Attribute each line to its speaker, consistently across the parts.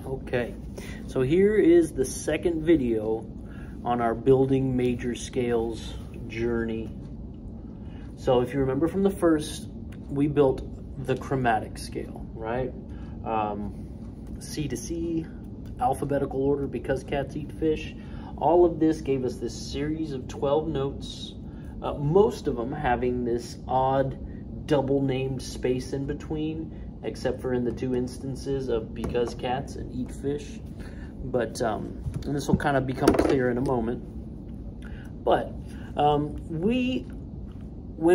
Speaker 1: Okay, so here is the second video on our building major scales journey. So if you remember from the first, we built the chromatic scale, right? C to C, alphabetical order, because cats eat fish. All of this gave us this series of 12 notes, most of them having this odd double named space in between, except for in the two instances of because cats and eat fish. But and this will kind of become clear in a moment. But when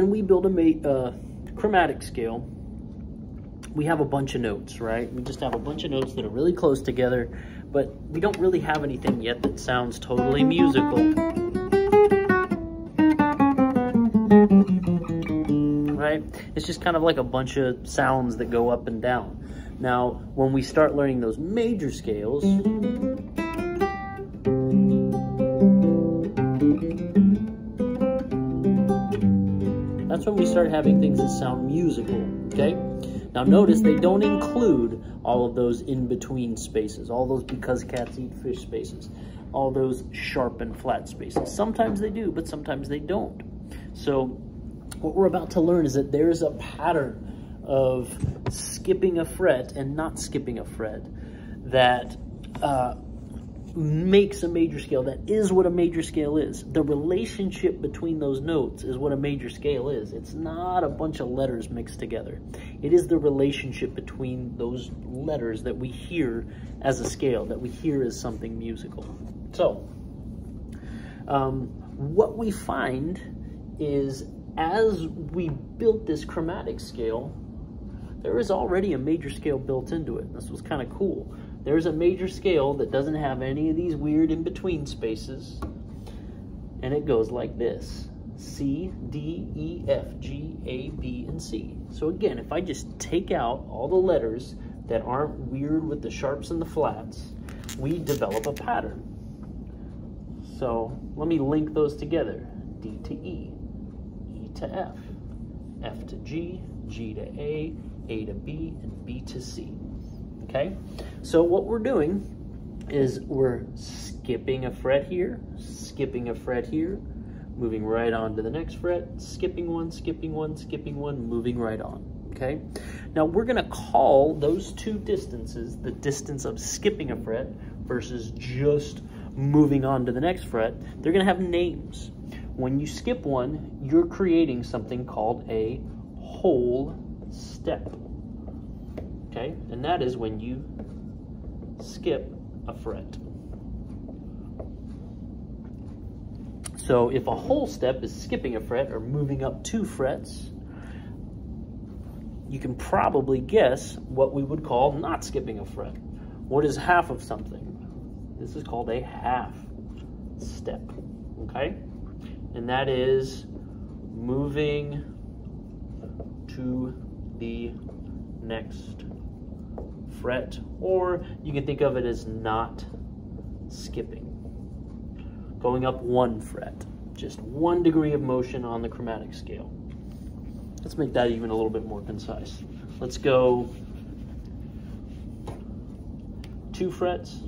Speaker 1: we build a chromatic scale, we have a bunch of notes, right? We just have a bunch of notes that are really close together, but we don't really have anything yet that sounds totally musical. Right? It's just kind of like a bunch of sounds that go up and down. Now, when we start learning those major scales, that's when we start having things that sound musical, okay? Now notice they don't include all of those in-between spaces, all those because cats eat fish spaces, all those sharp and flat spaces. Sometimes they do, but sometimes they don't. So what we're about to learn is that there's a pattern of skipping a fret and not skipping a fret that makes a major scale. That is what a major scale is. The relationship between those notes is what a major scale is. It's not a bunch of letters mixed together. It is the relationship between those letters that we hear as a scale, that we hear as something musical. So, what we find is as we built this chromatic scale, there is already a major scale built into it. This was kind of cool. There's a major scale that doesn't have any of these weird in-between spaces, and it goes like this: C, D, E, F, G, A, B, and C. So again, if I just take out all the letters that aren't weird with the sharps and the flats, we develop a pattern. So let me link those together: D to E, E to F, F to G, G to A to B, and B to C. Okay, so what we're doing is we're skipping a fret here, skipping a fret here, moving right on to the next fret, skipping one, skipping one, skipping one, moving right on. Okay, now we're going to call those two distances, the distance of skipping a fret versus just moving on to the next fret, they're going to have names. When you skip one, you're creating something called a whole step. Okay, and that is when you skip a fret. So if a whole step is skipping a fret or moving up 2 frets, you can probably guess what we would call not skipping a fret. What is half of something? This is called a half step, okay? And that is moving to the next fret, or you can think of it as not skipping. Going up 1 fret, just 1 degree of motion on the chromatic scale. Let's make that even a little bit more concise. Let's go 2 frets,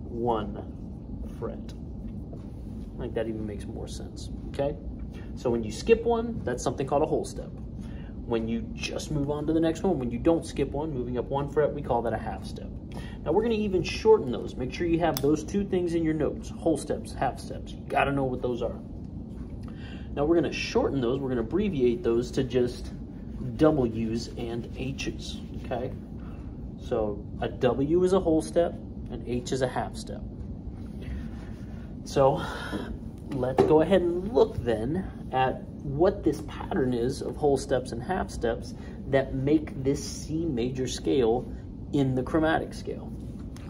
Speaker 1: 1 fret. I think that even makes more sense, okay? So when you skip one, that's something called a whole step. When you just move on to the next one, when you don't skip one, moving up 1 fret, we call that a half step. Now we're going to even shorten those. Make sure you have those 2 things in your notes: whole steps, half steps. You got to know what those are. Now we're going to shorten those. We're going to abbreviate those to just W's and H's. Okay. So a W is a whole step, and H is a half step. So let's go ahead and look then at what this pattern is of whole steps and half steps that make this C major scale in the chromatic scale.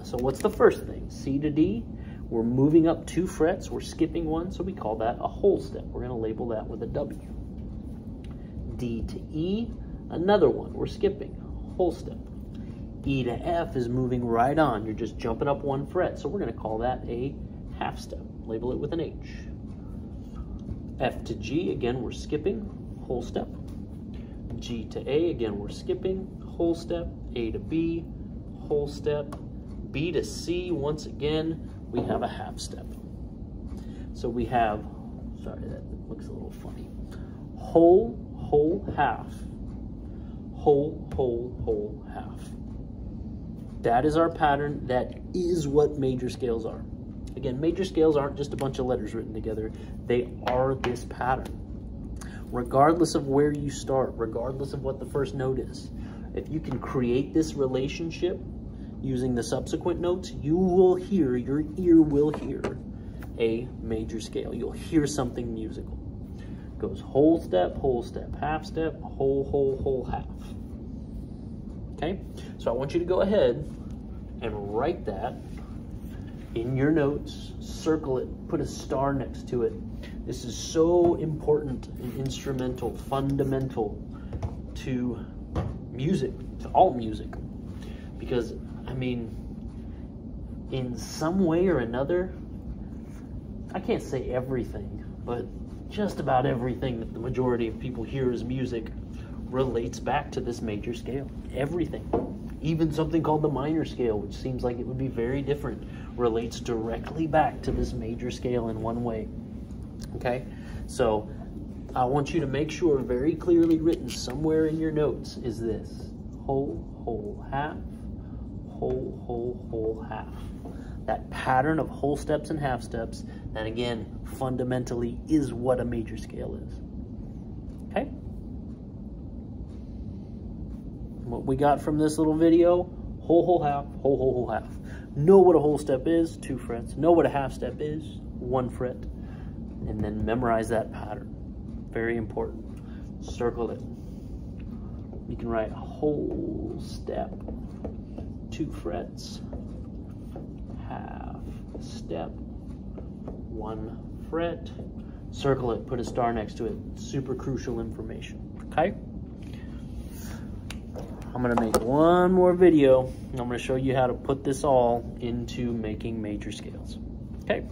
Speaker 1: So what's the first thing? C to D, we're moving up 2 frets, we're skipping 1, so we call that a whole step. We're going to label that with a W. D to E, another one, we're skipping, whole step. E to F is moving right on, you're just jumping up 1 fret, so we're going to call that a half step. Label it with an H. F to G, again, we're skipping, whole step. G to A, again, we're skipping, whole step. A to B, whole step. B to C, once again, we have a half step. So we have, sorry, that looks a little funny. Whole, whole, half. Whole, whole, whole, half. That is our pattern. That is what major scales are. Again, major scales aren't just a bunch of letters written together. They are this pattern. Regardless of where you start, regardless of what the first note is, if you can create this relationship using the subsequent notes, you will hear, your ear will hear a major scale. You'll hear something musical. It goes whole step, half step, whole, whole, whole, half. Okay? So I want you to go ahead and write that in your notes, circle it, put a star next to it. This is so important and instrumental, fundamental to music, to all music. Because, I mean, in some way or another, I can't say everything, but just about everything that the majority of people hear as music relates back to this major scale. Everything. Even something called the minor scale, which seems like it would be very different, relates directly back to this major scale in one way. Okay? So I want you to make sure very clearly written somewhere in your notes is this. Whole, whole, half. Whole, whole, whole, half. That pattern of whole steps and half steps, that again, fundamentally is what a major scale is. Okay? What we got from this little video, whole, whole, half, whole, whole, whole, half. Know what a whole step is, 2 frets. Know what a half step is, 1 fret. And then memorize that pattern. Very important. Circle it. You can write whole step, 2 frets, half step, 1 fret. Circle it, put a star next to it. Super crucial information, okay? I'm gonna make one more video. I'm gonna show you how to put this all into making major scales, okay?